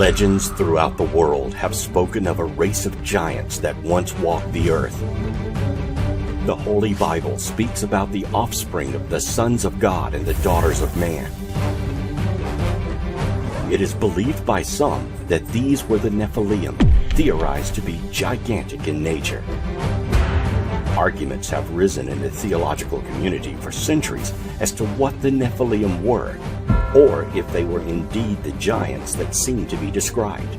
Legends throughout the world have spoken of a race of giants that once walked the earth. The Holy Bible speaks about the offspring of the sons of God and the daughters of man. It is believed by some that these were the Nephilim, theorized to be gigantic in nature. Arguments have risen in the theological community for centuries as to what the Nephilim were, or if they were indeed the giants that seem to be described.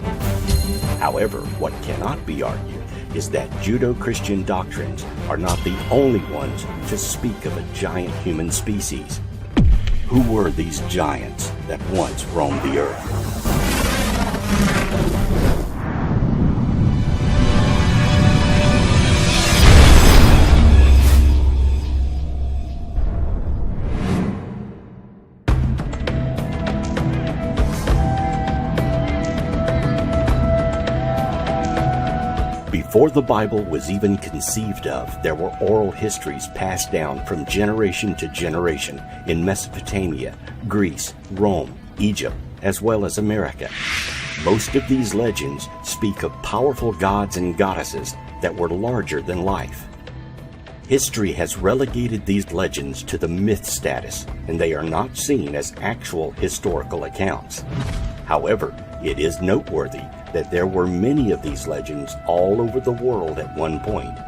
However, what cannot be argued is that Judeo-Christian doctrines are not the only ones to speak of a giant human species. Who were these giants that once roamed the earth? Before the Bible was even conceived of, there were oral histories passed down from generation to generation in Mesopotamia, Greece, Rome, Egypt, as well as America. Most of these legends speak of powerful gods and goddesses that were larger than life. History has relegated these legends to the myth status, and they are not seen as actual historical accounts. However, it is noteworthy that there were many of these legends all over the world at one point.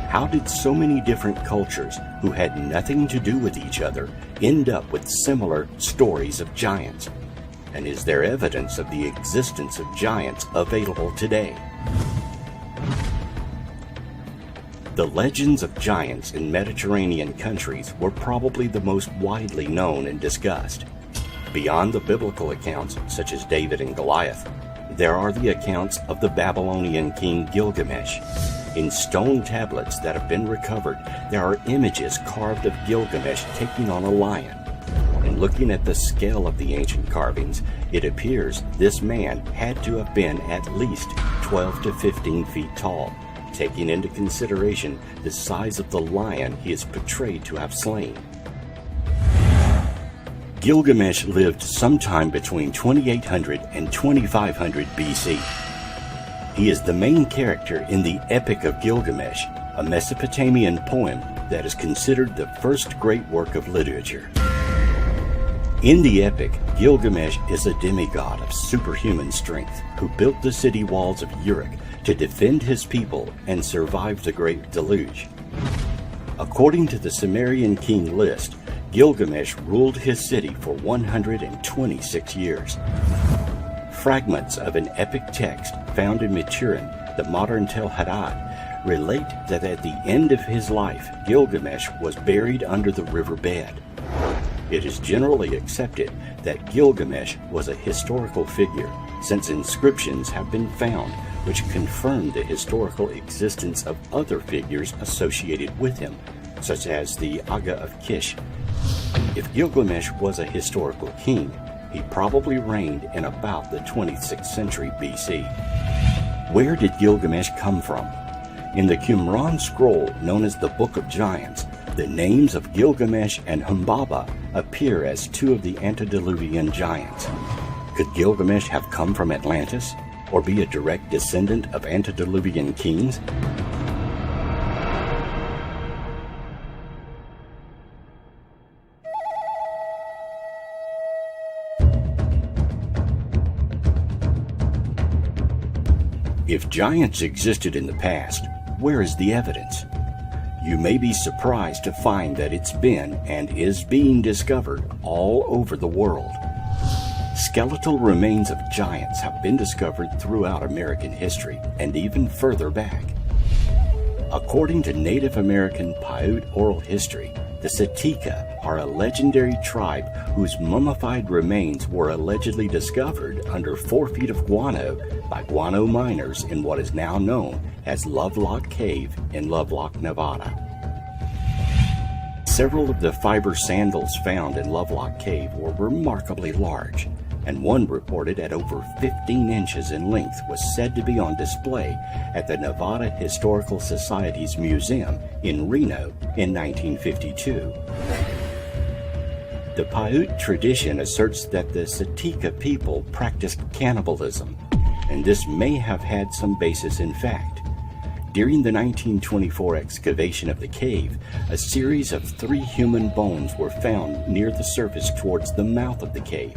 How did so many different cultures who had nothing to do with each other end up with similar stories of giants? And is there evidence of the existence of giants available today? The legends of giants in Mediterranean countries were probably the most widely known and discussed. Beyond the biblical accounts, such as David and Goliath, there are the accounts of the Babylonian king Gilgamesh. In stone tablets that have been recovered, there are images carved of Gilgamesh taking on a lion. And looking at the scale of the ancient carvings, it appears this man had to have been at least 12 to 15 feet tall, taking into consideration the size of the lion he is portrayed to have slain. Gilgamesh lived sometime between 2800 and 2500 BC. He is the main character in the Epic of Gilgamesh, a Mesopotamian poem that is considered the first great work of literature. In the epic, Gilgamesh is a demigod of superhuman strength who built the city walls of Uruk to defend his people and survive the Great Deluge. According to the Sumerian king list, Gilgamesh ruled his city for 126 years. Fragments of an epic text found in Maturin, the modern Tel Haddad, relate that at the end of his life, Gilgamesh was buried under the river bed. It is generally accepted that Gilgamesh was a historical figure, since inscriptions have been found which confirm the historical existence of other figures associated with him, such as the Aga of Kish. If Gilgamesh was a historical king, he probably reigned in about the 26th century BC. Where did Gilgamesh come from? In the Qumran scroll known as the Book of Giants, the names of Gilgamesh and Humbaba appear as two of the antediluvian giants. Could Gilgamesh have come from Atlantis, or be a direct descendant of antediluvian kings? If giants existed in the past, where is the evidence? You may be surprised to find that it's been and is being discovered all over the world. Skeletal remains of giants have been discovered throughout American history and even further back. According to Native American Paiute oral history, the Sitka are a legendary tribe whose mummified remains were allegedly discovered under 4 feet of guano by guano miners in what is now known as Lovelock Cave in Lovelock, Nevada. Several of the fiber sandals found in Lovelock Cave were remarkably large, and one reported at over 15 inches in length was said to be on display at the Nevada Historical Society's museum in Reno in 1952. The Paiute tradition asserts that the Sitka people practiced cannibalism, and this may have had some basis in fact. During the 1924 excavation of the cave, a series of 3 human bones were found near the surface towards the mouth of the cave.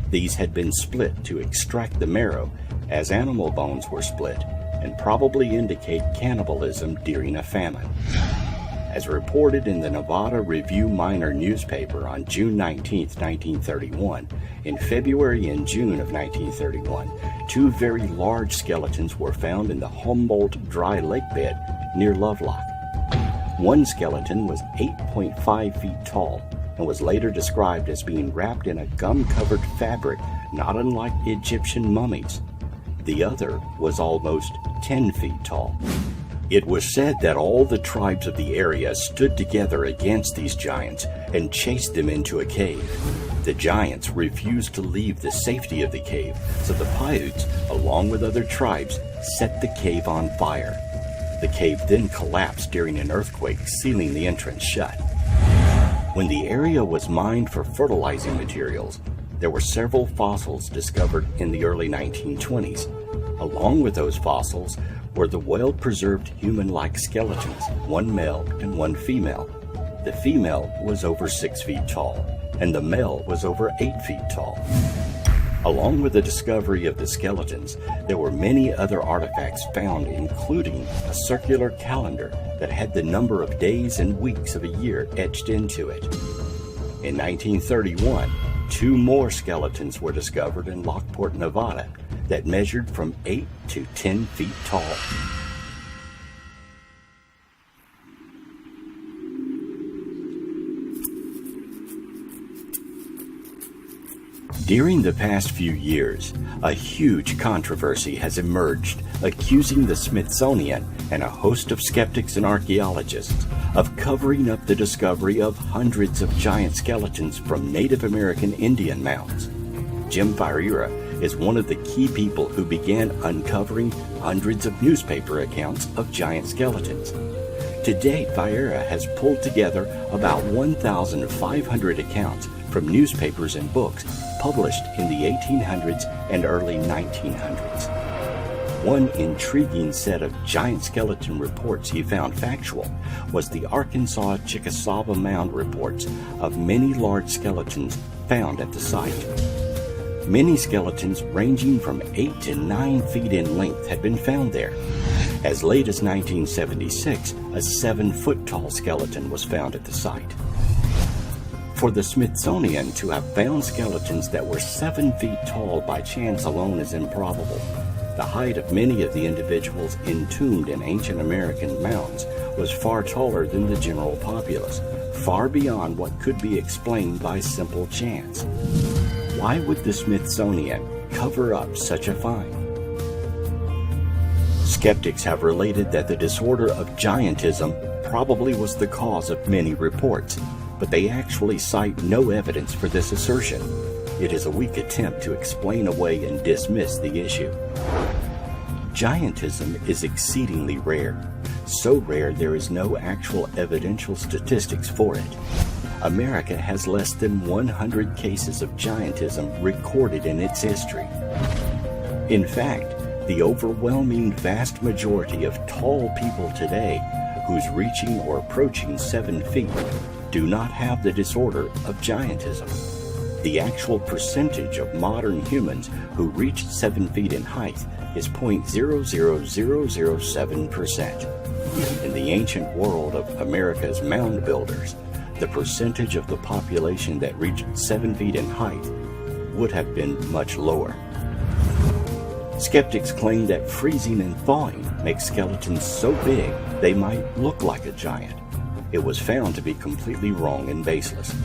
These had been split to extract the marrow, as animal bones were split, and probably indicate cannibalism during a famine. As reported in the Nevada Review-Minor newspaper on June 19, 1931, in February and June of 1931, 2 very large skeletons were found in the Humboldt dry lake bed near Lovelock. One skeleton was 8.5 feet tall and was later described as being wrapped in a gum-covered fabric not unlike Egyptian mummies. The other was almost 10 feet tall. It was said that all the tribes of the area stood together against these giants and chased them into a cave. The giants refused to leave the safety of the cave, so the Paiutes, along with other tribes, set the cave on fire. The cave then collapsed during an earthquake, sealing the entrance shut. When the area was mined for fertilizing materials, there were several fossils discovered in the early 1920s. Along with those fossils were the well-preserved human-like skeletons, 1 male and 1 female. The female was over 6 feet tall, and the male was over 8 feet tall. Along with the discovery of the skeletons, there were many other artifacts found, including a circular calendar that had the number of days and weeks of a year etched into it. In 1931, 2 more skeletons were discovered in Lockport, Nevada, that measured from 8 to 10 feet tall. During the past few years, a huge controversy has emerged accusing the Smithsonian and a host of skeptics and archaeologists of covering up the discovery of hundreds of giant skeletons from Native American Indian mounds. Jim Ferreira is one of the key people who began uncovering hundreds of newspaper accounts of giant skeletons. To date, Ferreira has pulled together about 1,500 accounts from newspapers and books published in the 1800s and early 1900s. One intriguing set of giant skeleton reports he found factual was the Arkansas Chickasaw Mound reports of many large skeletons found at the site. Many skeletons ranging from 8 to 9 feet in length had been found there. As late as 1976, a 7-foot-tall skeleton was found at the site. For the Smithsonian to have found skeletons that were 7 feet tall by chance alone is improbable. The height of many of the individuals entombed in ancient American mounds was far taller than the general populace, far beyond what could be explained by simple chance. Why would the Smithsonian cover up such a find? Skeptics have related that the disorder of giantism probably was the cause of many reports, but they actually cite no evidence for this assertion. It is a weak attempt to explain away and dismiss the issue. Giantism is exceedingly rare, so rare there is no actual evidential statistics for it. America has less than 100 cases of giantism recorded in its history. In fact, the overwhelming vast majority of tall people today who's reaching or approaching 7 feet do not have the disorder of giantism. The actual percentage of modern humans who reach 7 feet in height is 0.00007%. In the ancient world of America's mound builders, the percentage of the population that reached 7 feet in height would have been much lower. Skeptics claim that freezing and thawing make skeletons so big they might look like a giant. It was found to be completely wrong and baseless.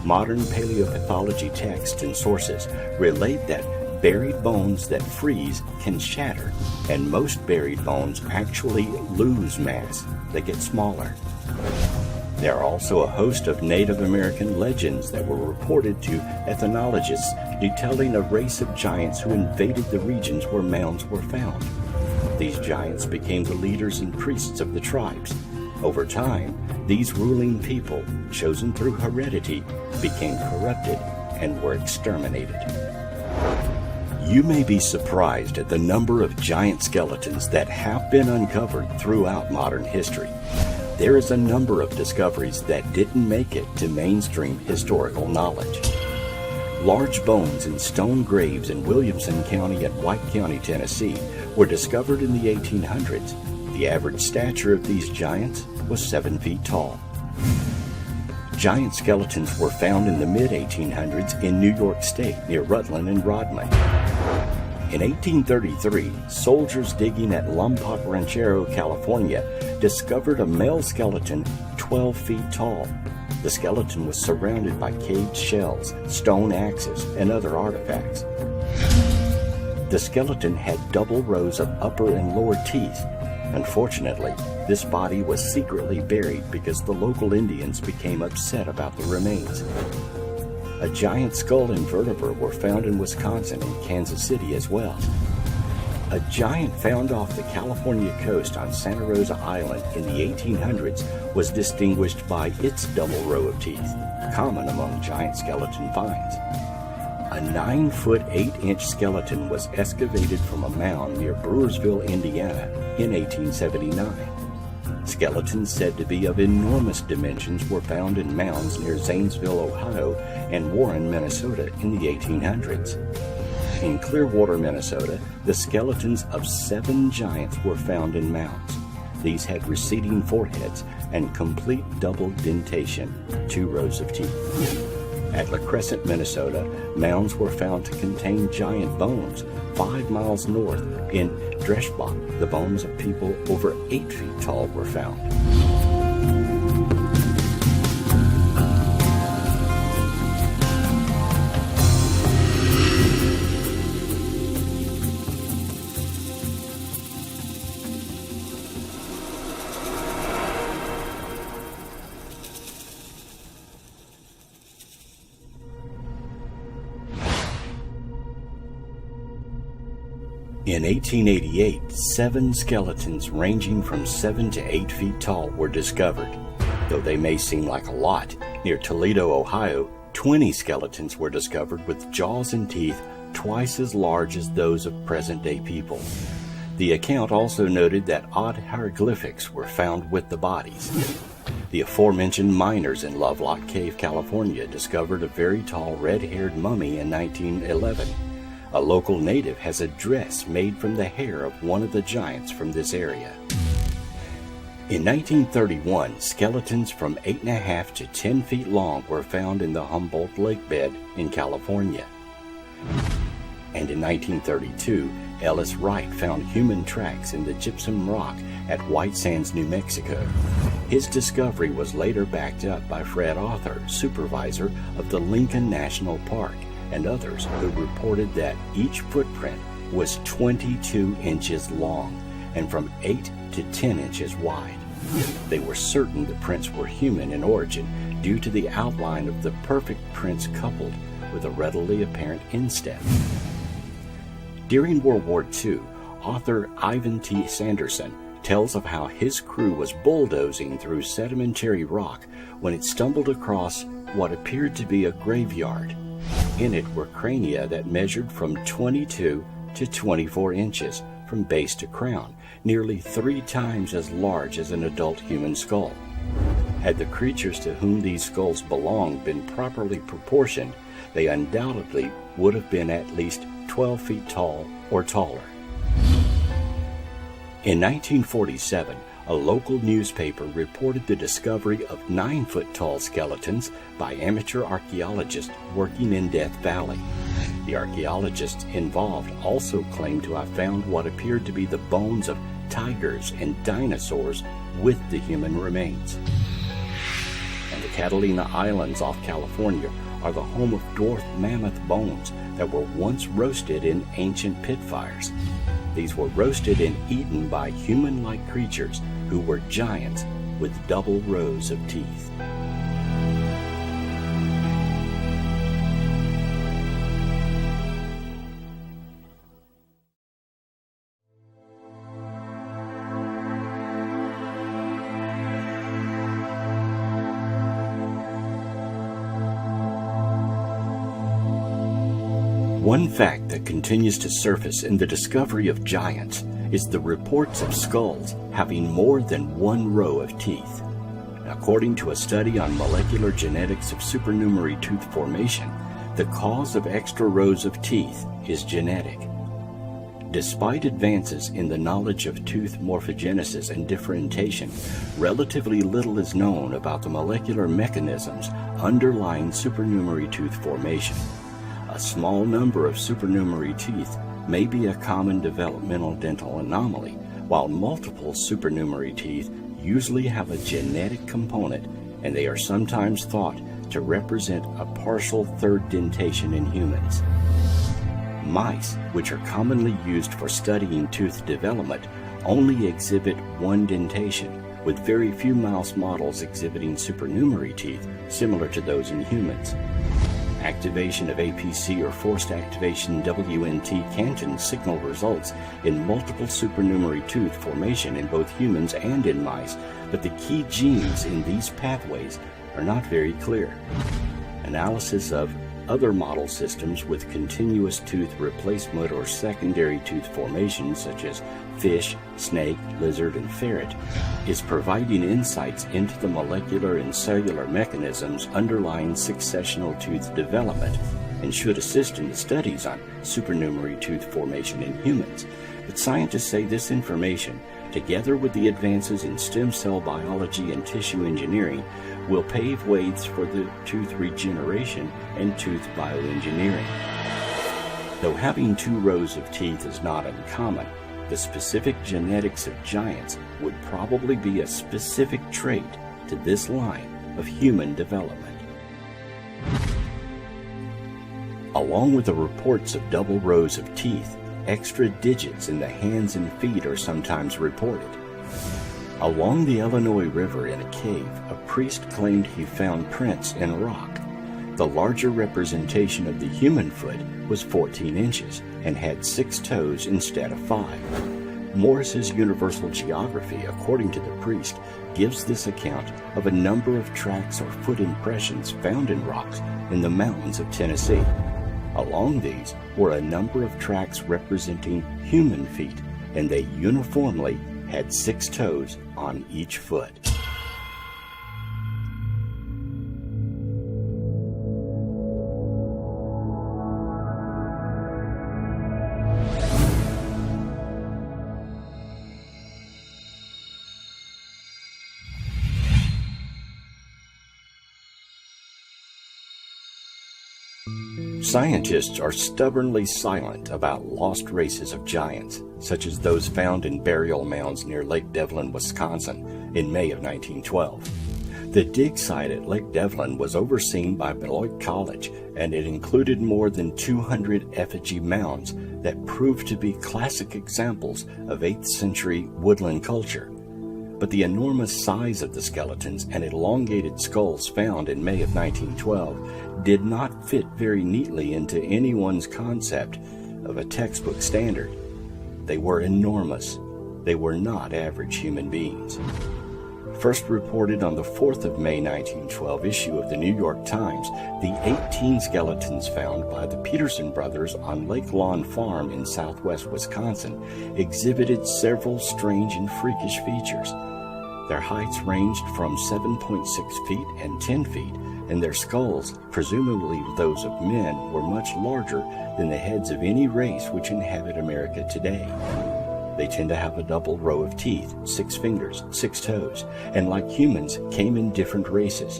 Modern paleopathology texts and sources relate that buried bones that freeze can shatter, and most buried bones actually lose mass. They get smaller. There are also a host of Native American legends that were reported to ethnologists detailing a race of giants who invaded the regions where mounds were found. These giants became the leaders and priests of the tribes. Over time, these ruling people, chosen through heredity, became corrupted and were exterminated. You may be surprised at the number of giant skeletons that have been uncovered throughout modern history. There is a number of discoveries that didn't make it to mainstream historical knowledge. Large bones in stone graves in Williamson County and White County, Tennessee, were discovered in the 1800s. The average stature of these giants was 7 feet tall. Giant skeletons were found in the mid-1800s in New York State near Rutland and Rodman. In 1833, soldiers digging at Lompoc Ranchero, California, discovered a male skeleton 12 feet tall. The skeleton was surrounded by caved shells, stone axes, and other artifacts. The skeleton had double rows of upper and lower teeth. Unfortunately, this body was secretly buried because the local Indians became upset about the remains. A giant skull and vertebrae were found in Wisconsin and Kansas City as well. A giant found off the California coast on Santa Rosa Island in the 1800s was distinguished by its double row of teeth, common among giant skeleton finds. A 9-foot 8-inch skeleton was excavated from a mound near Brewersville, Indiana in 1879. Skeletons said to be of enormous dimensions were found in mounds near Zanesville, Ohio and Warren, Minnesota in the 1800s. In Clearwater, Minnesota, the skeletons of 7 giants were found in mounds. These had receding foreheads and complete double dentation, 2 rows of teeth. At La Crescent, Minnesota, mounds were found to contain giant bones. 5 miles north in Dreschbach, the bones of people over 8 feet tall were found. In 1888, 7 skeletons ranging from 7 to 8 feet tall were discovered. Though they may seem like a lot, near Toledo, Ohio, 20 skeletons were discovered with jaws and teeth twice as large as those of present-day people. The account also noted that odd hieroglyphics were found with the bodies. The aforementioned miners in Lovelock Cave, California, discovered a very tall red-haired mummy in 1911. A local native has a dress made from the hair of one of the giants from this area. In 1931, skeletons from 8.5 to 10 feet long were found in the Humboldt Lake bed in California. And in 1932, Ellis Wright found human tracks in the gypsum rock at White Sands, New Mexico. His discovery was later backed up by Fred Arthur, supervisor of the Lincoln National Park, and others who reported that each footprint was 22 inches long and from 8 to 10 inches wide. They were certain the prints were human in origin due to the outline of the perfect prints coupled with a readily apparent instep. During World War II, author Ivan T. Sanderson tells of how his crew was bulldozing through sedimentary rock when it stumbled across what appeared to be a graveyard. In it were crania that measured from 22 to 24 inches from base to crown, nearly 3 times as large as an adult human skull. Had the creatures to whom these skulls belonged been properly proportioned, they undoubtedly would have been at least 12 feet tall or taller. In 1947, a local newspaper reported the discovery of 9-foot-tall skeletons by amateur archaeologists working in Death Valley. The archaeologists involved also claimed to have found what appeared to be the bones of tigers and dinosaurs with the human remains. And the Catalina Islands off California are the home of dwarf mammoth bones that were once roasted in ancient pit fires. These were roasted and eaten by human-like creatures who were giants with double rows of teeth. One fact that continues to surface in the discovery of giants is the reports of skulls having more than one row of teeth. According to a study on molecular genetics of supernumerary tooth formation, the cause of extra rows of teeth is genetic. Despite advances in the knowledge of tooth morphogenesis and differentiation, relatively little is known about the molecular mechanisms underlying supernumerary tooth formation. A small number of supernumerary teeth may be a common developmental dental anomaly, while multiple supernumerary teeth usually have a genetic component, and they are sometimes thought to represent a partial third dentation in humans. Mice, which are commonly used for studying tooth development, only exhibit one dentation, with very few mouse models exhibiting supernumerary teeth similar to those in humans. Activation of APC or forced activation WNT can signal results in multiple supernumerary tooth formation in both humans and in mice, but the key genes in these pathways are not very clear. Analysis of other model systems with continuous tooth replacement or secondary tooth formation, such as fish, snake, lizard, and ferret, is providing insights into the molecular and cellular mechanisms underlying successional tooth development and should assist in the studies on supernumerary tooth formation in humans. But scientists say this information, together with the advances in stem cell biology and tissue engineering, will pave ways for the tooth regeneration and tooth bioengineering. Though having two rows of teeth is not uncommon, the specific genetics of giants would probably be a specific trait to this line of human development. Along with the reports of double rows of teeth, extra digits in the hands and feet are sometimes reported. Along the Illinois River in a cave, a priest claimed he found prints in rock. The larger representation of the human foot was 14 inches and had 6 toes instead of 5. Morris's Universal Geography, according to the priest, gives this account of a number of tracks or foot impressions found in rocks in the mountains of Tennessee. Along these were a number of tracks representing human feet, and they uniformly had 6 toes on each foot. Scientists are stubbornly silent about lost races of giants, such as those found in burial mounds near Lake Devlin, Wisconsin, in May of 1912. The dig site at Lake Devlin was overseen by Beloit College, and it included more than 200 effigy mounds that proved to be classic examples of 8th century woodland culture. But the enormous size of the skeletons and elongated skulls found in May of 1912 did not fit very neatly into anyone's concept of a textbook standard. They were enormous. They were not average human beings. First reported on the 4th of May 1912 issue of the New York Times, the 18 skeletons found by the Peterson brothers on Lake Lawn Farm in southwest Wisconsin exhibited several strange and freakish features. Their heights ranged from 7.6 feet and 10 feet, and their skulls, presumably those of men, were much larger than the heads of any race which inhabit America today. They tend to have a double row of teeth, 6 fingers, 6 toes, and like humans, came in different races.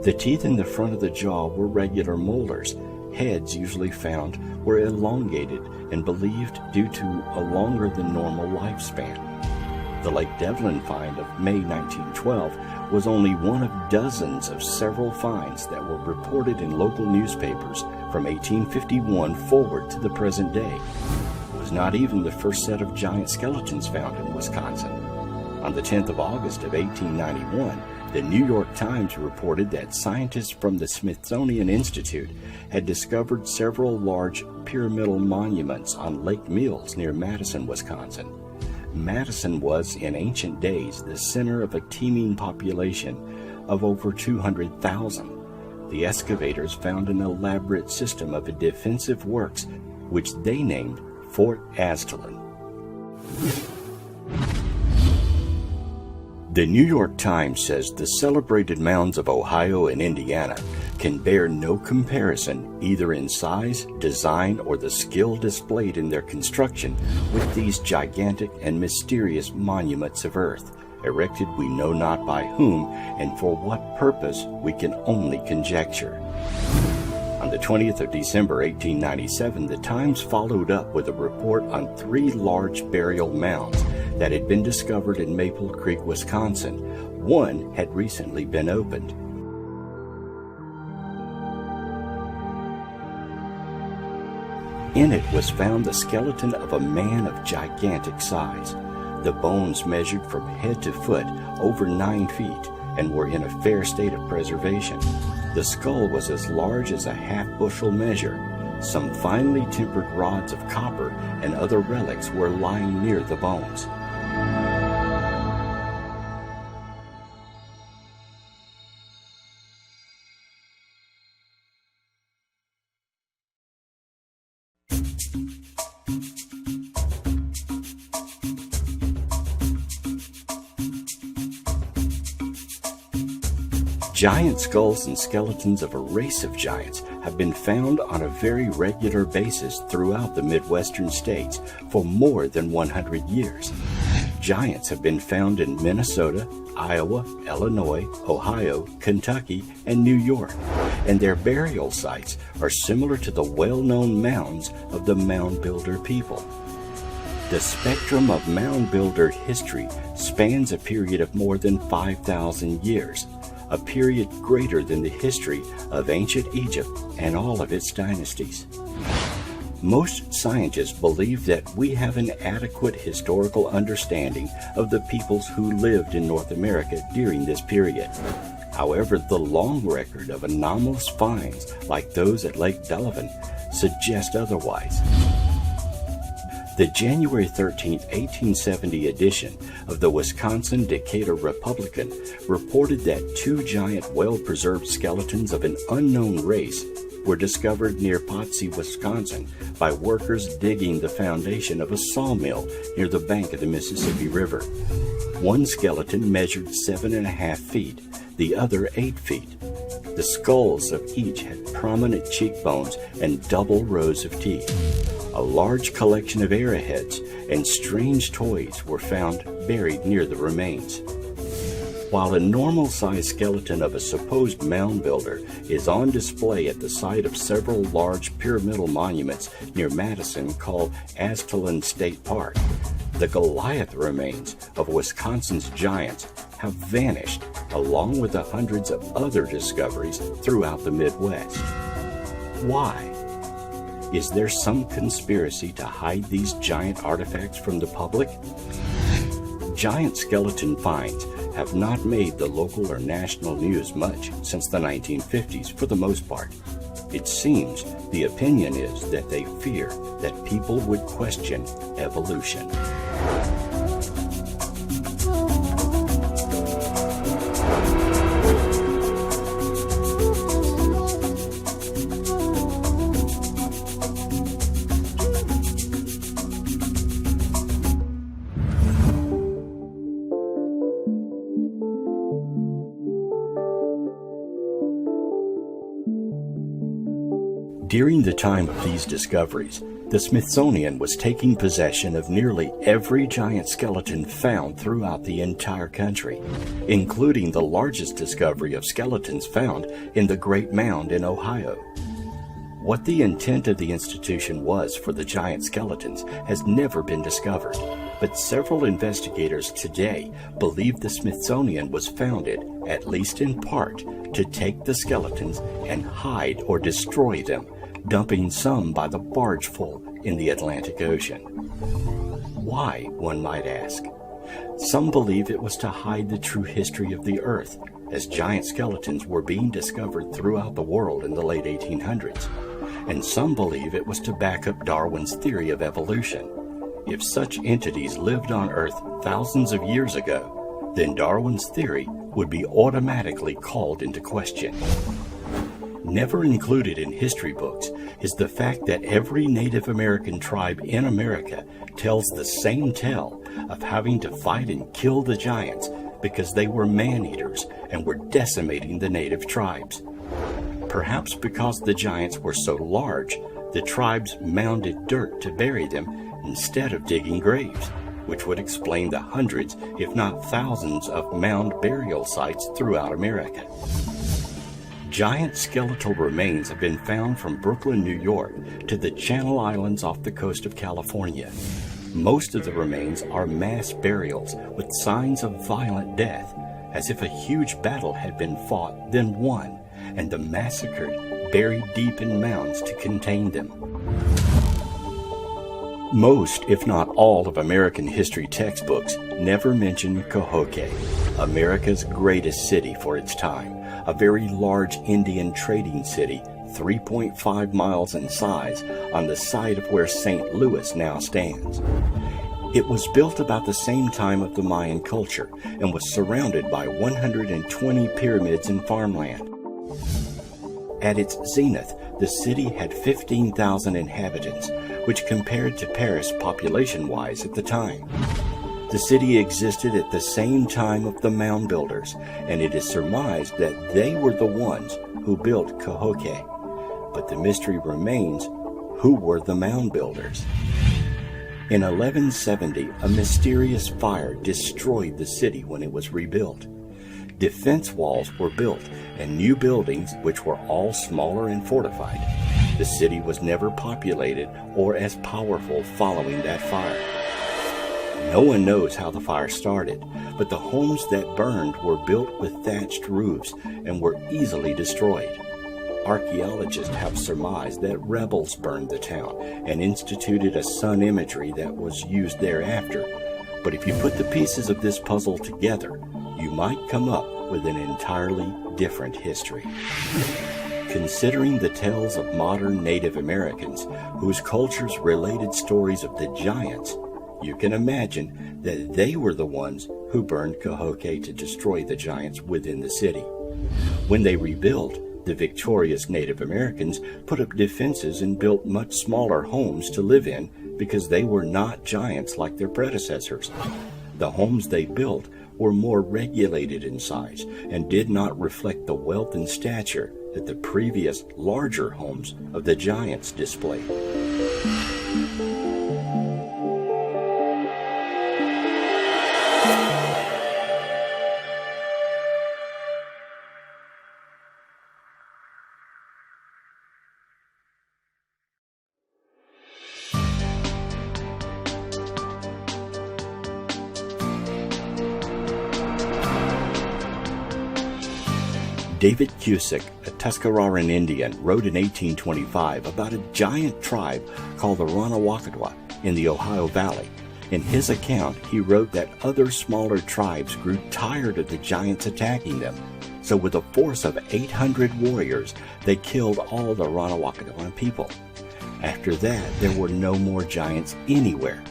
The teeth in the front of the jaw were regular molars. Heads usually found were elongated and believed due to a longer than normal lifespan. The Lake Devlin find of May 1912 was only one of dozens of several finds that were reported in local newspapers from 1851 forward to the present day. It was not even the first set of giant skeletons found in Wisconsin. On the 10th of August of 1891, the New York Times reported that scientists from the Smithsonian Institute had discovered several large pyramidal monuments on Lake Mills near Madison, Wisconsin. Madison was, in ancient days, the center of a teeming population of over 200,000. the excavators found an elaborate system of defensive works which they named Fort Aztalan. The New York Times says the celebrated mounds of Ohio and Indiana can bear no comparison either in size, design, or the skill displayed in their construction with these gigantic and mysterious monuments of earth, erected we know not by whom and for what purpose we can only conjecture. On the 20th of December 1897, the Times followed up with a report on 3 large burial mounds that had been discovered in Maple Creek, Wisconsin. One had recently been opened. In it was found the skeleton of a man of gigantic size. The bones measured from head to foot over 9 feet and were in a fair state of preservation. The skull was as large as a half-bushel measure. Some finely tempered rods of copper and other relics were lying near the bones. Giant skulls and skeletons of a race of giants have been found on a very regular basis throughout the Midwestern states for more than 100 years. Giants have been found in Minnesota, Iowa, Illinois, Ohio, Kentucky, and New York, and their burial sites are similar to the well-known mounds of the mound builder people. The spectrum of mound builder history spans a period of more than 5,000 years, a period greater than the history of ancient Egypt and all of its dynasties. Most scientists believe that we have an adequate historical understanding of the peoples who lived in North America during this period. However, the long record of anomalous finds like those at Lake Delavan suggest otherwise. The January 13, 1870 edition of the Wisconsin Decatur Republican reported that 2 giant well-preserved skeletons of an unknown race were discovered near Potsy, Wisconsin by workers digging the foundation of a sawmill near the bank of the Mississippi River. One skeleton measured 7.5 feet, the other 8 feet. The skulls of each had prominent cheekbones and double rows of teeth. A large collection of arrowheads and strange toys were found buried near the remains. While a normal-sized skeleton of a supposed mound builder is on display at the site of several large pyramidal monuments near Madison called Aztalan State Park, the Goliath remains of Wisconsin's giants have vanished, along with the hundreds of other discoveries throughout the Midwest. Why? Is there some conspiracy to hide these giant artifacts from the public? Giant skeleton finds have not made the local or national news much since the 1950s for the most part. It seems the opinion is that they fear that people would question evolution. During the time of these discoveries, the Smithsonian was taking possession of nearly every giant skeleton found throughout the entire country, including the largest discovery of skeletons found in the Great Mound in Ohio. What the intent of the institution was for the giant skeletons has never been discovered, but several investigators today believe the Smithsonian was founded, at least in part, to take the skeletons and hide or destroy them, dumping some by the bargeful in the Atlantic Ocean. Why, one might ask? Some believe it was to hide the true history of the Earth, as giant skeletons were being discovered throughout the world in the late 1800s. And some believe it was to back up Darwin's theory of evolution. If such entities lived on Earth thousands of years ago, then Darwin's theory would be automatically called into question. Never included in history books is the fact that every Native American tribe in America tells the same tale of having to fight and kill the giants because they were man-eaters and were decimating the native tribes. Perhaps because the giants were so large, the tribes mounded dirt to bury them instead of digging graves, which would explain the hundreds, if not thousands, of mound burial sites throughout America. Giant skeletal remains have been found from Brooklyn, New York, to the Channel Islands off the coast of California. Most of the remains are mass burials with signs of violent death, as if a huge battle had been fought, then won, and the massacred buried deep in mounds to contain them. Most, if not all, of American history textbooks never mention Cahokia, America's greatest city for its time, a very large Indian trading city, 3.5 miles in size, on the site of where St. Louis now stands. It was built about the same time of the Mayan culture and was surrounded by 120 pyramids and farmland. At its zenith, the city had 15,000 inhabitants, which compared to Paris population-wise at the time. The city existed at the same time of the mound builders, and it is surmised that they were the ones who built Cahokia. But the mystery remains, who were the mound builders? In 1170, a mysterious fire destroyed the city when it was rebuilt. Defense walls were built and new buildings, which were all smaller and fortified. The city was never populated or as powerful following that fire. No one knows how the fire started, but the homes that burned were built with thatched roofs and were easily destroyed. Archaeologists have surmised that rebels burned the town and instituted a sun imagery that was used thereafter. But if you put the pieces of this puzzle together, you might come up with an entirely different history. Considering the tales of modern Native Americans whose cultures related stories of the giants, you can imagine that they were the ones who burned Cahokia to destroy the giants within the city. When they rebuilt, the victorious Native Americans put up defenses and built much smaller homes to live in because they were not giants like their predecessors. The homes they built were more regulated in size and did not reflect the wealth and stature that the previous larger homes of the giants displayed. David Cusick, a Tuscaroran Indian, wrote in 1825 about a giant tribe called the Ranawakadwa in the Ohio Valley. In his account, he wrote that other smaller tribes grew tired of the giants attacking them. So with a force of 800 warriors, they killed all the Ranawakadwan people. After that, there were no more giants anywhere.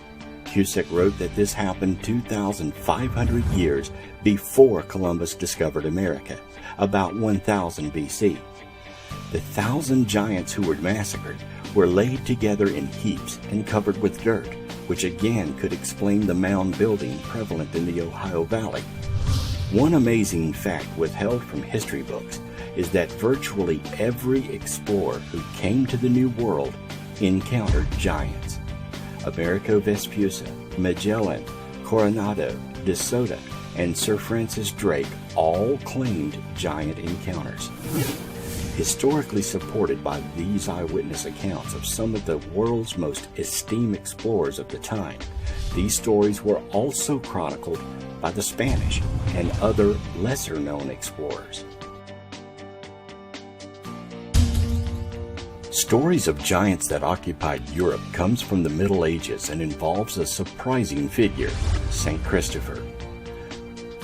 Cusick wrote that this happened 2,500 years before Columbus discovered America, about 1000 BC. The 1,000 giants who were massacred were laid together in heaps and covered with dirt, which again could explain the mound building prevalent in the Ohio Valley. One amazing fact withheld from history books is that virtually every explorer who came to the New World encountered giants. Amerigo Vespucci, Magellan, Coronado, de Soto, and Sir Francis Drake all claimed giant encounters. Historically supported by these eyewitness accounts of some of the world's most esteemed explorers of the time, these stories were also chronicled by the Spanish and other lesser-known explorers. Stories of giants that occupied Europe comes from the Middle Ages and involves a surprising figure, St. Christopher.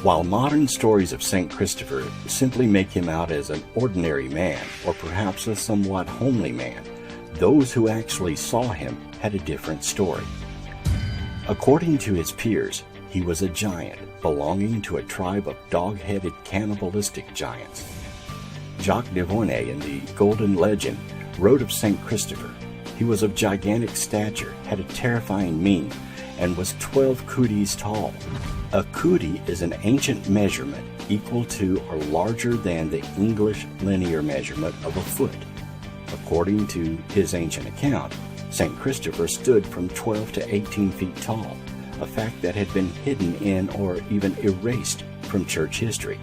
While modern stories of St. Christopher simply make him out as an ordinary man, or perhaps a somewhat homely man, those who actually saw him had a different story. According to his peers, he was a giant belonging to a tribe of dog-headed cannibalistic giants. Jacques de Volney in the Golden Legend wrote of St. Christopher. He was of gigantic stature, had a terrifying mien, and was 12 cooties tall. A coodie is an ancient measurement equal to or larger than the English linear measurement of a foot. According to his ancient account, St. Christopher stood from 12 to 18 feet tall, a fact that had been hidden in or even erased from church history.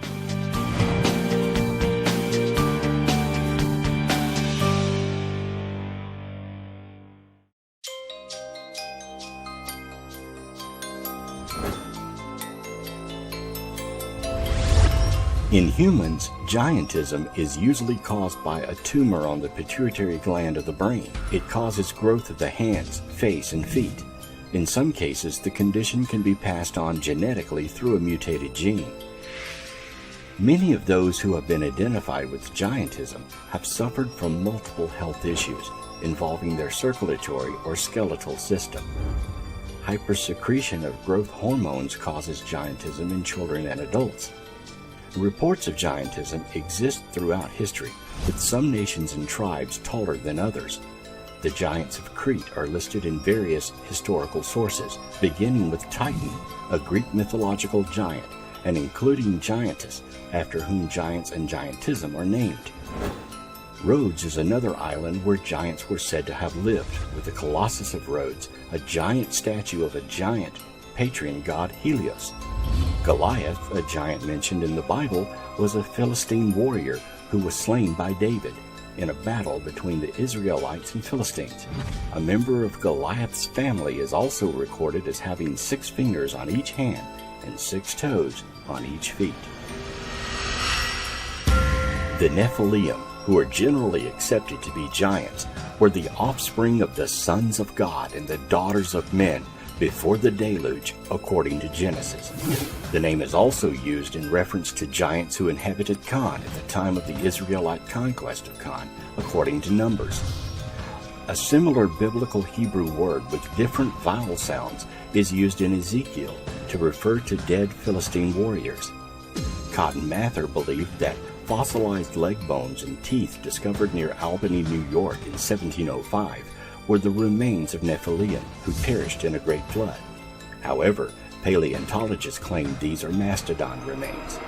In humans, giantism is usually caused by a tumor on the pituitary gland of the brain. It causes growth of the hands, face, and feet. In some cases, the condition can be passed on genetically through a mutated gene. Many of those who have been identified with giantism have suffered from multiple health issues involving their circulatory or skeletal system. Hypersecretion of growth hormones causes giantism in children and adults. Reports of giantism exist throughout history, with some nations and tribes taller than others. The giants of Crete are listed in various historical sources, beginning with Titan, a Greek mythological giant, and including giantess, after whom giants and giantism are named. Rhodes is another island where giants were said to have lived, with the Colossus of Rhodes, a giant statue of a giant patron god Helios. Goliath, a giant mentioned in the Bible, was a Philistine warrior who was slain by David in a battle between the Israelites and Philistines. A member of Goliath's family is also recorded as having 6 fingers on each hand and 6 toes on each feet. The Nephilim, who are generally accepted to be giants, were the offspring of the sons of God and the daughters of men before the deluge, according to Genesis. The name is also used in reference to giants who inhabited Canaan at the time of the Israelite conquest of Canaan, according to Numbers. A similar biblical Hebrew word with different vowel sounds is used in Ezekiel to refer to dead Philistine warriors. Cotton Mather believed that fossilized leg bones and teeth discovered near Albany, New York in 1705 were the remains of Nephilim who perished in a great flood. However, paleontologists claim these are mastodon remains.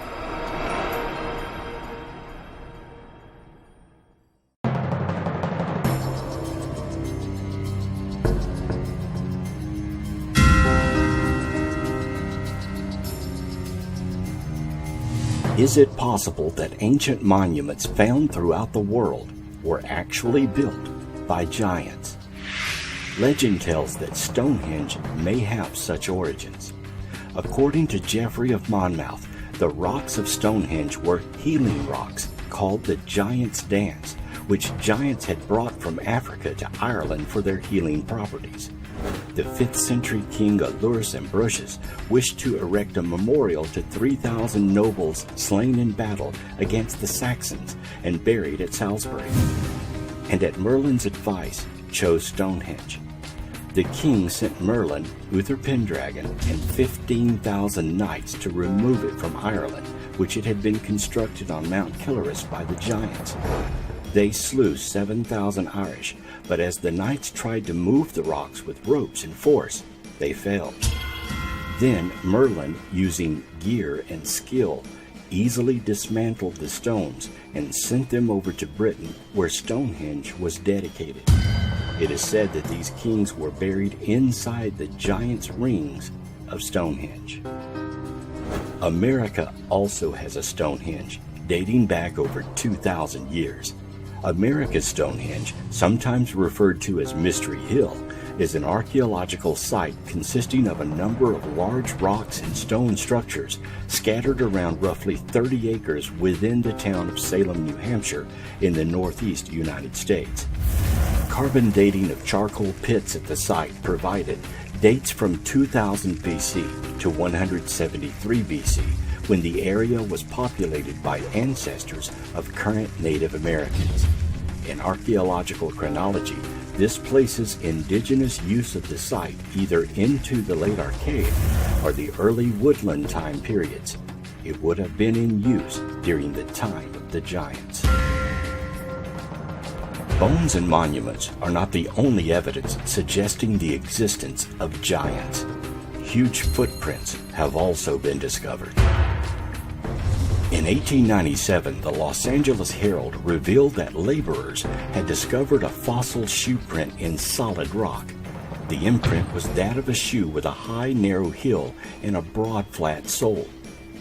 Is it possible that ancient monuments found throughout the world were actually built by giants? Legend tells that Stonehenge may have such origins. According to Geoffrey of Monmouth, the rocks of Stonehenge were healing rocks called the Giant's Dance, which giants had brought from Africa to Ireland for their healing properties. The 5th century king Aulus Ambrosius wished to erect a memorial to 3,000 nobles slain in battle against the Saxons and buried at Salisbury, and at Merlin's advice chose Stonehenge. The king sent Merlin, Uther Pendragon, and 15,000 knights to remove it from Ireland, which it had been constructed on Mount Killarus by the giants. They slew 7,000 Irish, but as the knights tried to move the rocks with ropes and force, they failed. Then Merlin, using gear and skill, easily dismantled the stones and sent them over to Britain, where Stonehenge was dedicated. It is said that these kings were buried inside the giants' rings of Stonehenge. America also has a Stonehenge, dating back over 2,000 years. America's Stonehenge, sometimes referred to as Mystery Hill, is an archaeological site consisting of a number of large rocks and stone structures scattered around roughly 30 acres within the town of Salem, New Hampshire, in the northeast United States. Carbon dating of charcoal pits at the site provided dates from 2000 BC to 173 BC, when the area was populated by ancestors of current Native Americans. In archaeological chronology, this places indigenous use of the site either into the late Archaic or the early woodland time periods. It would have been in use during the time of the giants. Bones and monuments are not the only evidence suggesting the existence of giants. Huge footprints have also been discovered. In 1897, the Los Angeles Herald revealed that laborers had discovered a fossil shoe print in solid rock. The imprint was that of a shoe with a high, narrow heel and a broad, flat sole.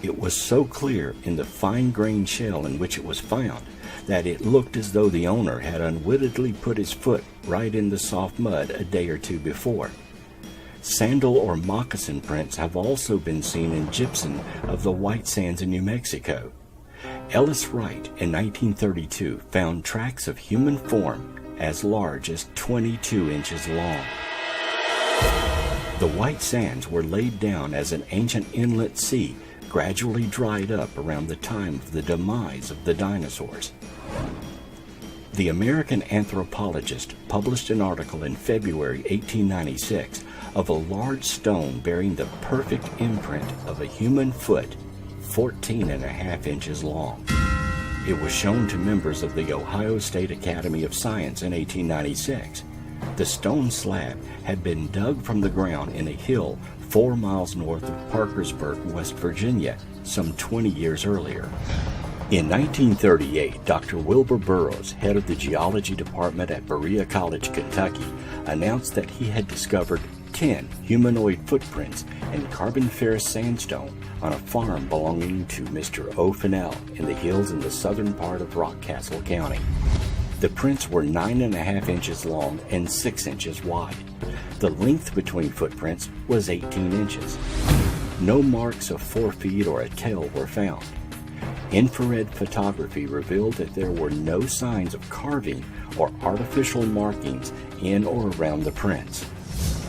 It was so clear in the fine-grained shell in which it was found that it looked as though the owner had unwittingly put his foot right in the soft mud a day or two before. Sandal or moccasin prints have also been seen in gypsum of the White Sands in New Mexico. Ellis Wright in 1932 found tracks of human form as large as 22 inches long. The White Sands were laid down as an ancient inlet sea gradually dried up around the time of the demise of the dinosaurs. The American anthropologist published an article in February 1896 of a large stone bearing the perfect imprint of a human foot, 14.5 inches long. It was shown to members of the Ohio State Academy of Science in 1896. The stone slab had been dug from the ground in a hill 4 miles north of Parkersburg, West Virginia, some 20 years earlier. In 1938, Dr. Wilbur Burroughs, head of the geology department at Berea College, Kentucky, announced that he had discovered 10 humanoid footprints in Carboniferous sandstone on a farm belonging to Mr. O. Fennell in the hills in the southern part of Rockcastle County. The prints were 9.5 inches long and 6 inches wide. The length between footprints was 18 inches. No marks of 4 feet or a tail were found. Infrared photography revealed that there were no signs of carving or artificial markings in or around the prints.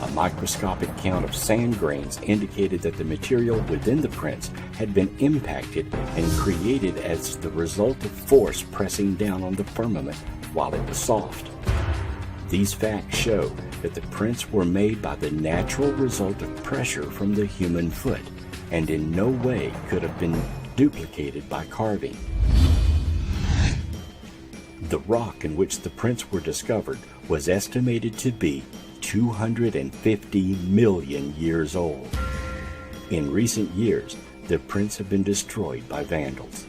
A microscopic count of sand grains indicated that the material within the prints had been impacted and created as the result of force pressing down on the firmament while it was soft. These facts show that the prints were made by the natural result of pressure from the human foot, and in no way could have been duplicated by carving. The rock in which the prints were discovered was estimated to be 250 million years old. In recent years, the prints have been destroyed by vandals.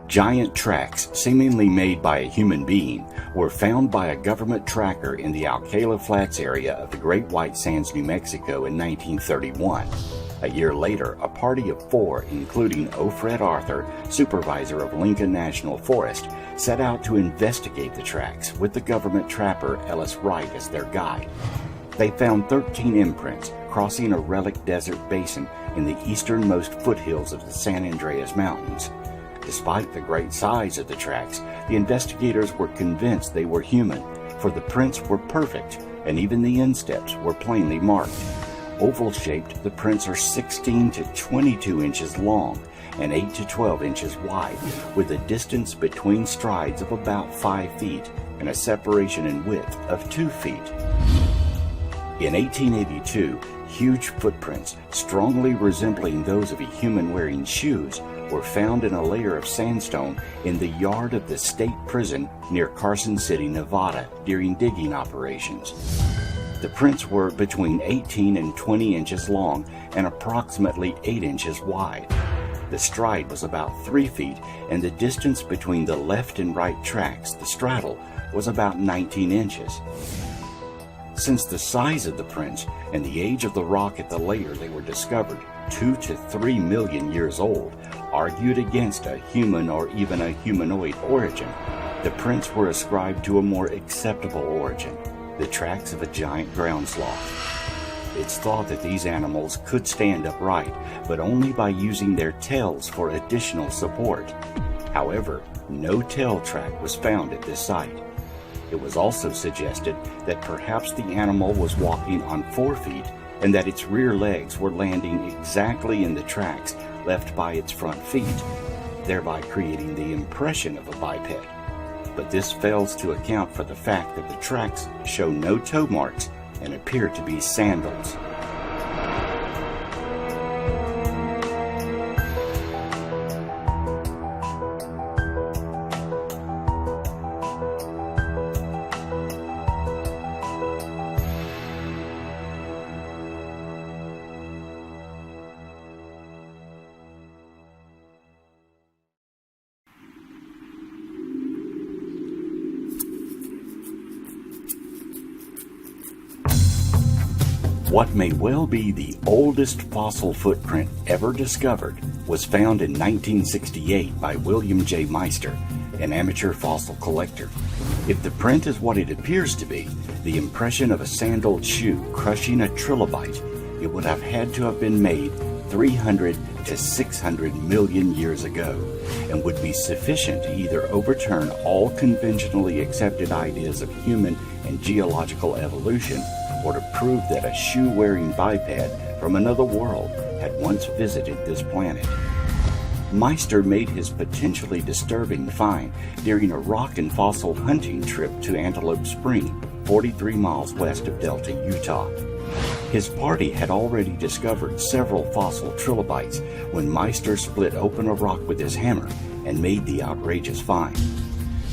Giant tracks, seemingly made by a human being, were found by a government tracker in the Alcala Flats area of the Great White Sands, New Mexico in 1931. A year later, a party of 4, including O. Fred Arthur, supervisor of Lincoln National Forest, set out to investigate the tracks with the government trapper Ellis Wright as their guide. They found 13 imprints crossing a relic desert basin in the easternmost foothills of the San Andreas Mountains. Despite the great size of the tracks, the investigators were convinced they were human, for the prints were perfect, and even the insteps were plainly marked. Oval-shaped, the prints are 16 to 22 inches long and 8 to 12 inches wide, with a distance between strides of about 5 feet and a separation in width of 2 feet. In 1882, huge footprints, strongly resembling those of a human wearing shoes, were found in a layer of sandstone in the yard of the state prison near Carson City, Nevada, during digging operations. The prints were between 18 and 20 inches long and approximately 8 inches wide. The stride was about 3 feet, and the distance between the left and right tracks, the straddle, was about 19 inches. Since the size of the prints and the age of the rock at the layer they were discovered, 2 to 3 million years old, argued against a human or even a humanoid origin, the prints were ascribed to a more acceptable origin, the tracks of a giant ground sloth. It's thought that these animals could stand upright, but only by using their tails for additional support. However, no tail track was found at this site. It was also suggested that perhaps the animal was walking on 4 feet and that its rear legs were landing exactly in the tracks left by its front feet, thereby creating the impression of a biped. but this fails to account for the fact that the tracks show no toe marks and appear to be sandals. What may well be the oldest fossil footprint ever discovered was found in 1968 by William J. Meister, an amateur fossil collector. If the print is what it appears to be, the impression of a sandaled shoe crushing a trilobite, it would have had to have been made 300 to 600 million years ago, and would be sufficient to either overturn all conventionally accepted ideas of human and geological evolution, or to prove that a shoe-wearing biped from another world had once visited this planet. Meister made his potentially disturbing find during a rock and fossil hunting trip to Antelope Spring, 43 miles west of Delta, Utah. His party had already discovered several fossil trilobites when Meister split open a rock with his hammer and made the outrageous find.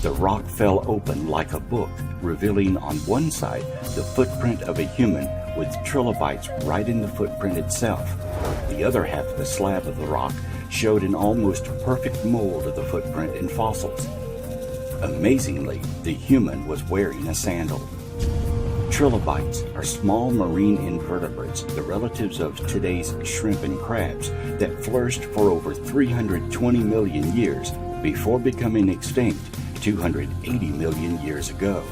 The rock fell open like a book, revealing on one side the footprint of a human with trilobites right in the footprint itself. The other half of the slab of the rock showed an almost perfect mold of the footprint in fossils. Amazingly, the human was wearing a sandal. Trilobites are small marine invertebrates, the relatives of today's shrimp and crabs, that flourished for over 320 million years before becoming extinct 280 million years ago.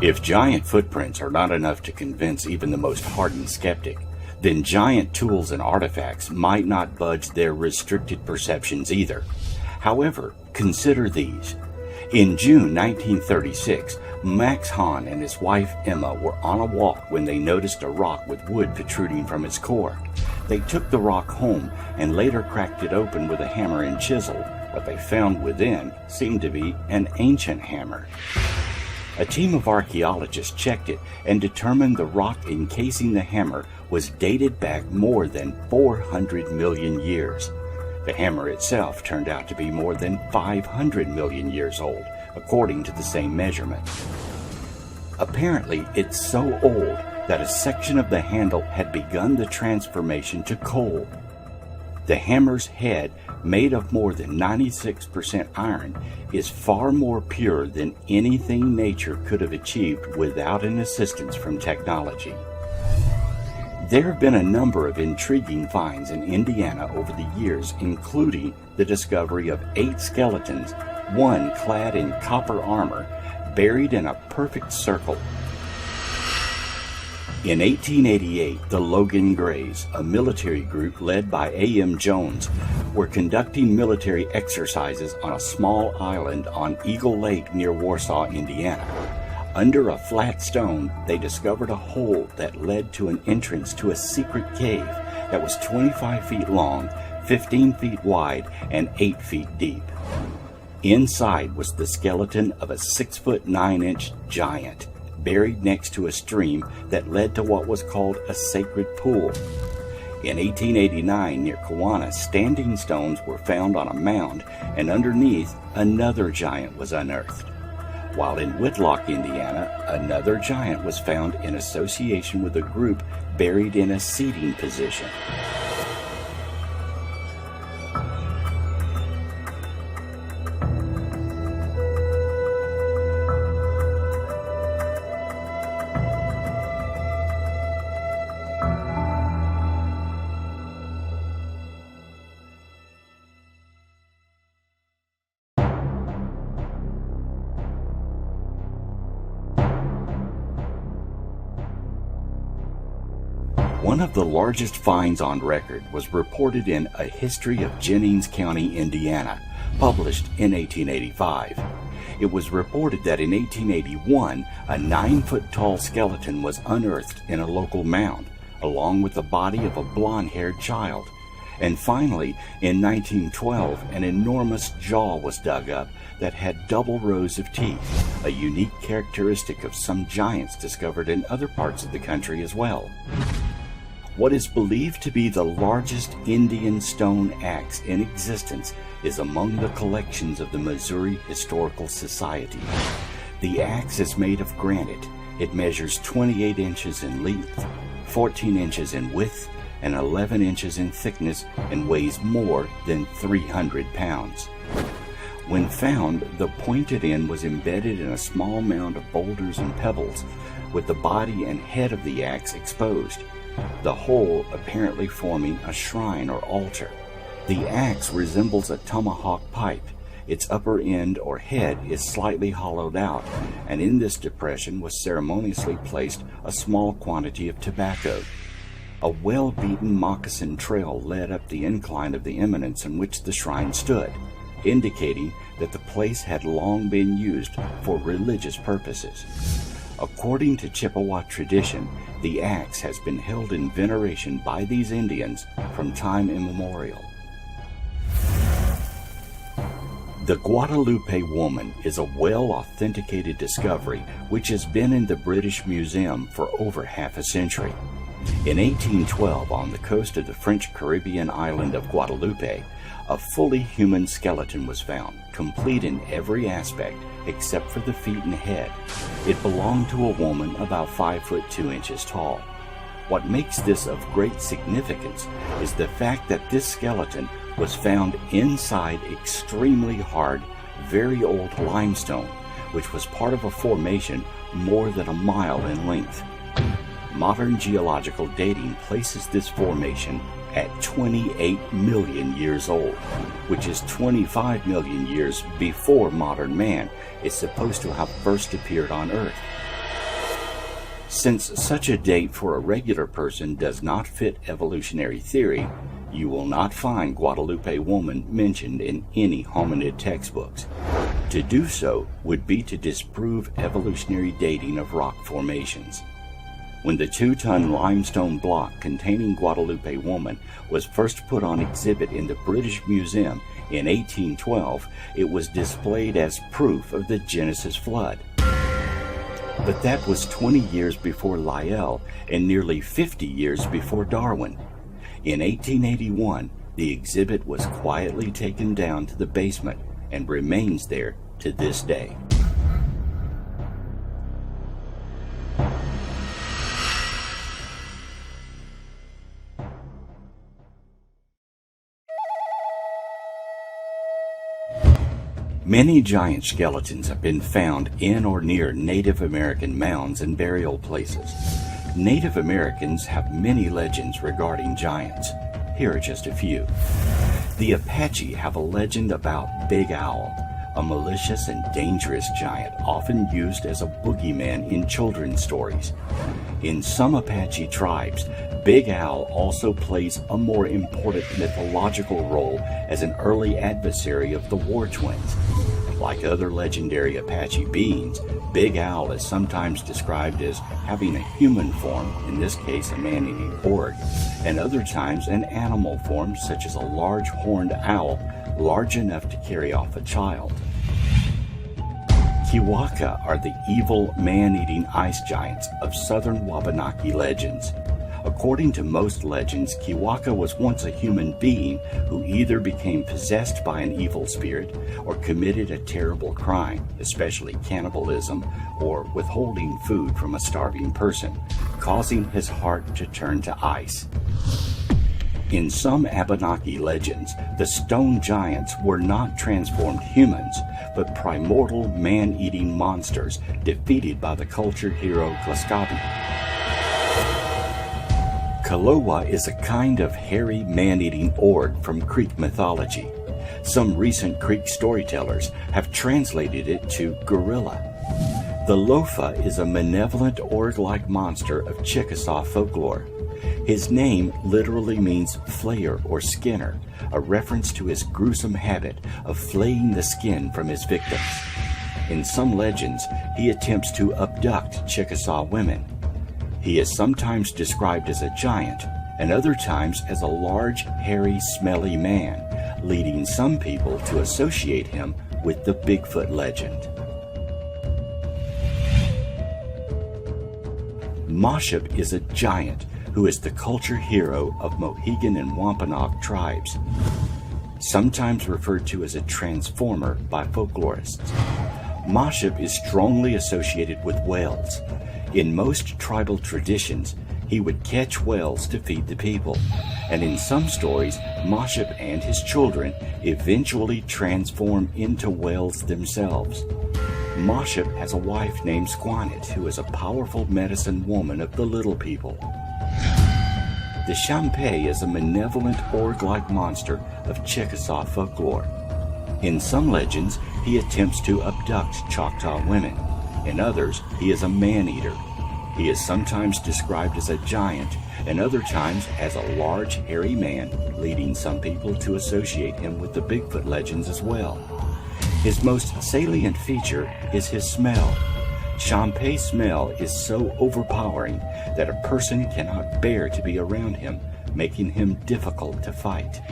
If giant footprints are not enough to convince even the most hardened skeptic, then giant tools and artifacts might not budge their restricted perceptions either. However, consider these. In June 1936, Max Hahn and his wife Emma were on a walk when they noticed a rock with wood protruding from its core. They took the rock home and later cracked it open with a hammer and chisel. What they found within seemed to be an ancient hammer. A team of archaeologists checked it and determined the rock encasing the hammer was dated back more than 400 million years. The hammer itself turned out to be more than 500 million years old, according to the same measurement. Apparently, it's so old that a section of the handle had begun the transformation to coal. The hammer's head, made of more than 96% iron, is far more pure than anything nature could have achieved without an assistance from technology. There have been a number of intriguing finds in Indiana over the years, including the discovery of 8 skeletons, one clad in copper armor, buried in a perfect circle. In 1888, the Logan Greys, a military group led by A.M. Jones, were conducting military exercises on a small island on Eagle Lake near Warsaw, Indiana. Under a flat stone, they discovered a hole that led to an entrance to a secret cave that was 25 feet long, 15 feet wide, and 8 feet deep. Inside was the skeleton of a 6'9" giant, buried next to a stream that led to what was called a sacred pool. In 1889, near Kewanna, standing stones were found on a mound, and underneath, another giant was unearthed. While in Whitlock, Indiana, another giant was found in association with a group buried in a seating position. One of the largest finds on record was reported in A History of Jennings County, Indiana, published in 1885. It was reported that in 1881, a 9-foot-tall skeleton was unearthed in a local mound, along with the body of a blond-haired child. And finally, in 1912, an enormous jaw was dug up that had double rows of teeth, a unique characteristic of some giants discovered in other parts of the country as well. What is believed to be the largest Indian stone axe in existence is among the collections of the Missouri Historical Society. The axe is made of granite. It measures 28 inches in length, 14 inches in width, and 11 inches in thickness, and weighs more than 300 pounds. When found, the pointed end was embedded in a small mound of boulders and pebbles, with the body and head of the axe exposed, the whole apparently forming a shrine or altar. The axe resembles a tomahawk pipe. Its upper end or head is slightly hollowed out, and in this depression was ceremoniously placed a small quantity of tobacco. A well-beaten moccasin trail led up the incline of the eminence in which the shrine stood, indicating that the place had long been used for religious purposes. According to Chippewa tradition, the axe has been held in veneration by these Indians from time immemorial. The Guadalupe woman is a well-authenticated discovery which has been in the British Museum for over half a century. In 1812, on the coast of the French Caribbean island of Guadalupe, a fully human skeleton was found, complete in every aspect except for the feet and head. It belonged to a woman about 5 foot 2 inches tall. What makes this of great significance is the fact that this skeleton was found inside extremely hard, very old limestone, which was part of a formation more than a mile in length. Modern geological dating places this formation at 28 million years old, which is 25 million years before modern man is supposed to have first appeared on Earth. Since such a date for a regular person does not fit evolutionary theory, you will not find Guadalupe woman mentioned in any hominid textbooks. To do so would be to disprove evolutionary dating of rock formations. When the 2-ton limestone block containing Guadalupe woman was first put on exhibit in the British Museum in 1812, it was displayed as proof of the Genesis flood. But that was 20 years before Lyell and nearly 50 years before Darwin. In 1881, the exhibit was quietly taken down to the basement and remains there to this day. Many giant skeletons have been found in or near Native American mounds and burial places. Native Americans have many legends regarding giants. Here are just a few. The Apache have a legend about Big Owl, a malicious and dangerous giant often used as a boogeyman in children's stories. In some Apache tribes, Big Owl also plays a more important mythological role as an early adversary of the War Twins. Like other legendary Apache beings, Big Owl is sometimes described as having a human form, in this case a man-eating orc, and other times an animal form such as a large horned owl large enough to carry off a child. Kiwaka are the evil man-eating ice giants of southern Wabanaki legends. According to most legends, Kiwaka was once a human being who either became possessed by an evil spirit or committed a terrible crime, especially cannibalism or withholding food from a starving person, causing his heart to turn to ice. In some Abenaki legends, the stone giants were not transformed humans, but primordial man-eating monsters defeated by the cultured hero Tlaskabi. Kalowa is a kind of hairy man-eating orc from Creek mythology. Some recent Creek storytellers have translated it to gorilla. The Lofa is a malevolent orc-like monster of Chickasaw folklore. His name literally means flayer or skinner, a reference to his gruesome habit of flaying the skin from his victims. In some legends, he attempts to abduct Chickasaw women. He is sometimes described as a giant, and other times as a large, hairy, smelly man, leading some people to associate him with the Bigfoot legend. Moshop is a giant who is the culture hero of Mohegan and Wampanoag tribes, sometimes referred to as a transformer by folklorists. Moshop is strongly associated with whales. In most tribal traditions, he would catch whales to feed the people, and in some stories, Moshop and his children eventually transform into whales themselves. Moshop has a wife named Squanit, who is a powerful medicine woman of the little people. The Champé is a malevolent orc-like monster of Chickasaw folklore. In some legends, he attempts to abduct Choctaw women. In others, he is a man-eater. He is sometimes described as a giant, and other times as a large, hairy man, leading some people to associate him with the Bigfoot legends as well. His most salient feature is his smell. Champé's smell is so overpowering that a person cannot bear to be around him, making him difficult to fight.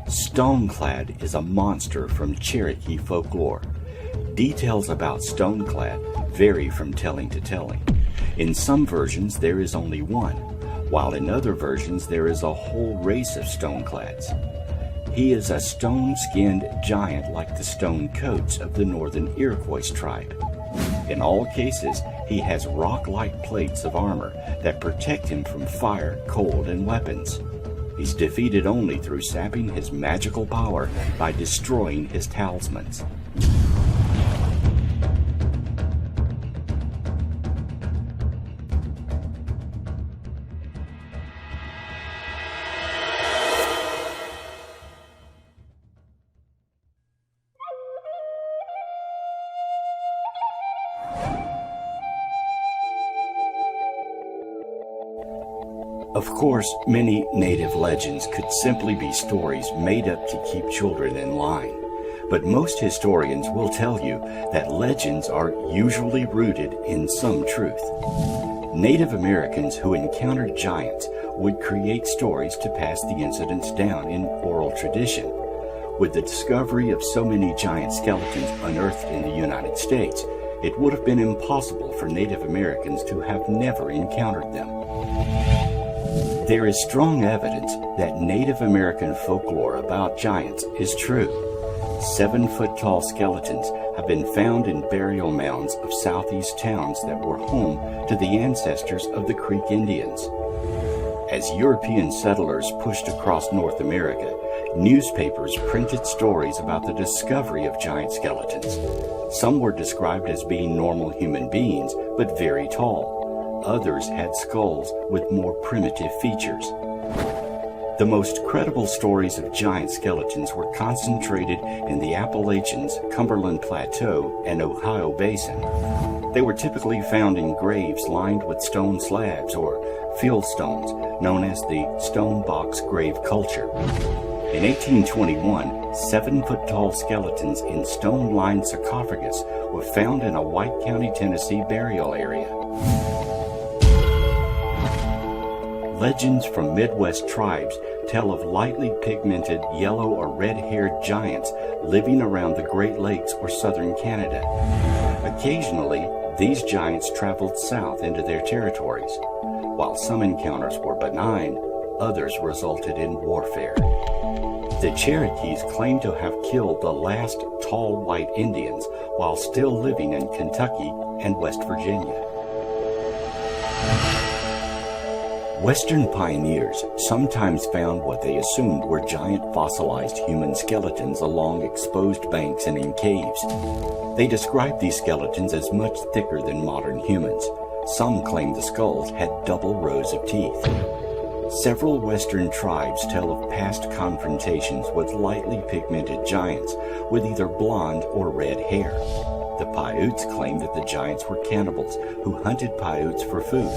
Stoneclad is a monster from Cherokee folklore. Details about Stoneclad vary from telling to telling. In some versions there is only one, while in other versions there is a whole race of Stoneclads. He is a stone-skinned giant like the stone coats of the northern Iroquois tribe. In all cases, he has rock-like plates of armor that protect him from fire, cold, and weapons. He's defeated only through sapping his magical power by destroying his talismans. Of course, many native legends could simply be stories made up to keep children in line, but most historians will tell you that legends are usually rooted in some truth. Native Americans who encountered giants would create stories to pass the incidents down in oral tradition. With the discovery of so many giant skeletons unearthed in the United States, it would have been impossible for Native Americans to have never encountered them. There is strong evidence that Native American folklore about giants is true. 7-foot-tall skeletons have been found in burial mounds of southeast towns that were home to the ancestors of the Creek Indians. As European settlers pushed across North America, newspapers printed stories about the discovery of giant skeletons. Some were described as being normal human beings, but very tall. Others had skulls with more primitive features. The most credible stories of giant skeletons were concentrated in the Appalachians, Cumberland Plateau, and Ohio Basin. They were typically found in graves lined with stone slabs or fieldstones, known as the stone box grave culture. In 1821, 7-foot-tall skeletons in stone-lined sarcophagus were found in a White County, Tennessee burial area. Legends from Midwest tribes tell of lightly pigmented yellow or red-haired giants living around the Great Lakes or southern Canada. Occasionally, these giants traveled south into their territories. While some encounters were benign, others resulted in warfare. The Cherokees claim to have killed the last tall white Indians while still living in Kentucky and West Virginia. Western pioneers sometimes found what they assumed were giant fossilized human skeletons along exposed banks and in caves. They described these skeletons as much thicker than modern humans. Some claimed the skulls had double rows of teeth. Several Western tribes tell of past confrontations with lightly pigmented giants with either blonde or red hair. The Paiutes claimed that the giants were cannibals who hunted Paiutes for food.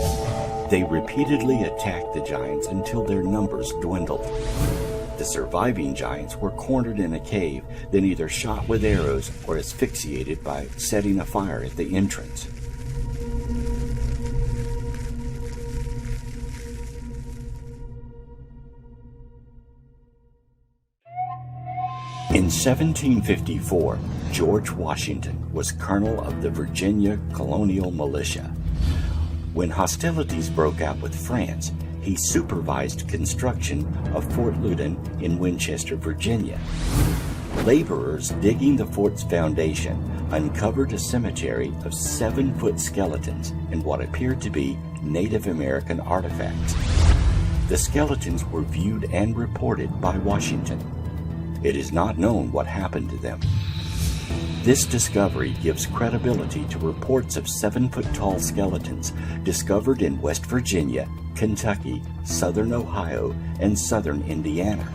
They repeatedly attacked the giants until their numbers dwindled. The surviving giants were cornered in a cave, then either shot with arrows or asphyxiated by setting a fire at the entrance. In 1754, George Washington was colonel of the Virginia Colonial Militia. When hostilities broke out with France, he supervised construction of Fort Loudon in Winchester, Virginia. Laborers digging the fort's foundation uncovered a cemetery of 7-foot skeletons and what appeared to be Native American artifacts. The skeletons were viewed and reported by Washington. It is not known what happened to them. This discovery gives credibility to reports of 7-foot-tall skeletons discovered in West Virginia, Kentucky, southern Ohio, and southern Indiana.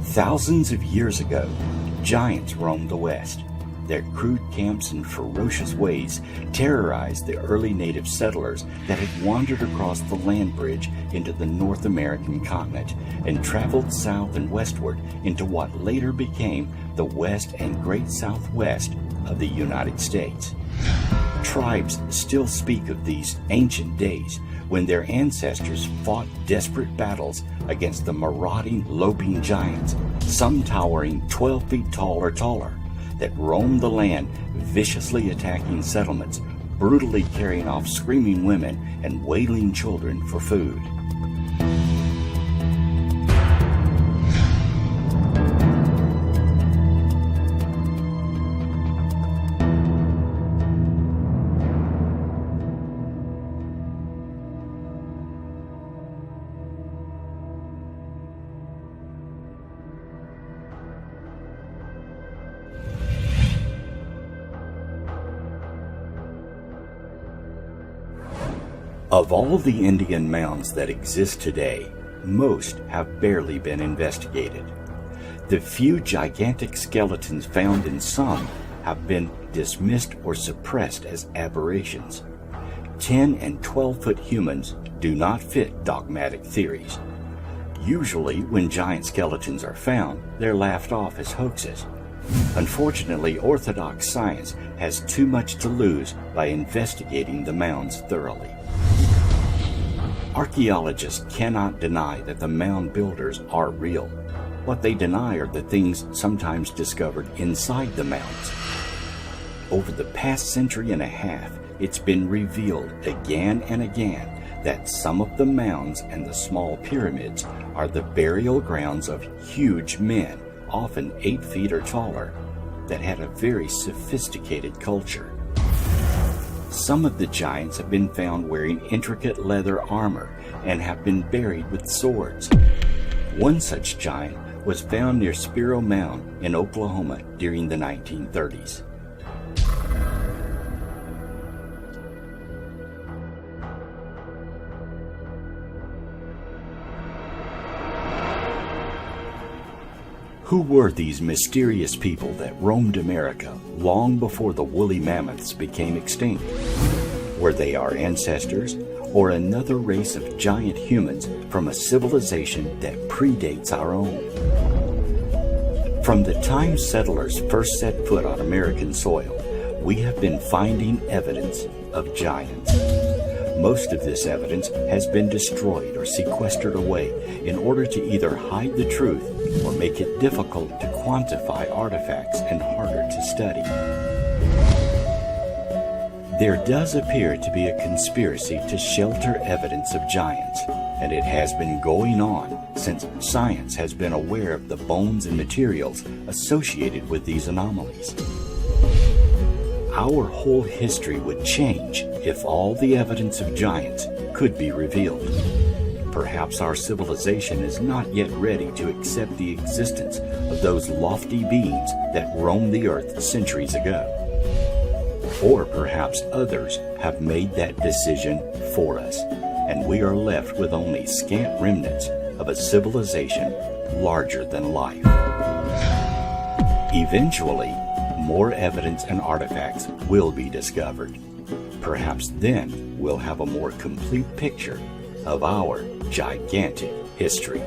Thousands of years ago, giants roamed the West. Their crude camps and ferocious ways terrorized the early native settlers that had wandered across the land bridge into the North American continent and traveled south and westward into what later became the West and Great Southwest of the United States. Tribes still speak of these ancient days when their ancestors fought desperate battles against the marauding, loping giants, some towering 12 feet tall or taller, that roamed the land, viciously attacking settlements, brutally carrying off screaming women and wailing children for food. Of all the Indian mounds that exist today, most have barely been investigated. The few gigantic skeletons found in some have been dismissed or suppressed as aberrations. 10 and 12-foot humans do not fit dogmatic theories. Usually, when giant skeletons are found, they're laughed off as hoaxes. Unfortunately, orthodox science has too much to lose by investigating the mounds thoroughly. Archaeologists cannot deny that the mound builders are real. What they deny are the things sometimes discovered inside the mounds. Over the past century and a half, it's been revealed again and again that some of the mounds and the small pyramids are the burial grounds of huge men, often 8 feet or taller, that had a very sophisticated culture. Some of the giants have been found wearing intricate leather armor and have been buried with swords. One such giant was found near Spiro Mound in Oklahoma during the 1930s. Who were these mysterious people that roamed America long before the woolly mammoths became extinct? Were they our ancestors or another race of giant humans from a civilization that predates our own? From the time settlers first set foot on American soil, we have been finding evidence of giants. Most of this evidence has been destroyed or sequestered away in order to either hide the truth or make it difficult to quantify artifacts and harder to study. There does appear to be a conspiracy to shelter evidence of giants, and it has been going on since science has been aware of the bones and materials associated with these anomalies. Our whole history would change if all the evidence of giants could be revealed. Perhaps our civilization is not yet ready to accept the existence of those lofty beings that roamed the earth centuries ago. Or perhaps others have made that decision for us, and we are left with only scant remnants of a civilization larger than life. Eventually, more evidence and artifacts will be discovered. Perhaps then we'll have a more complete picture of our gigantic history.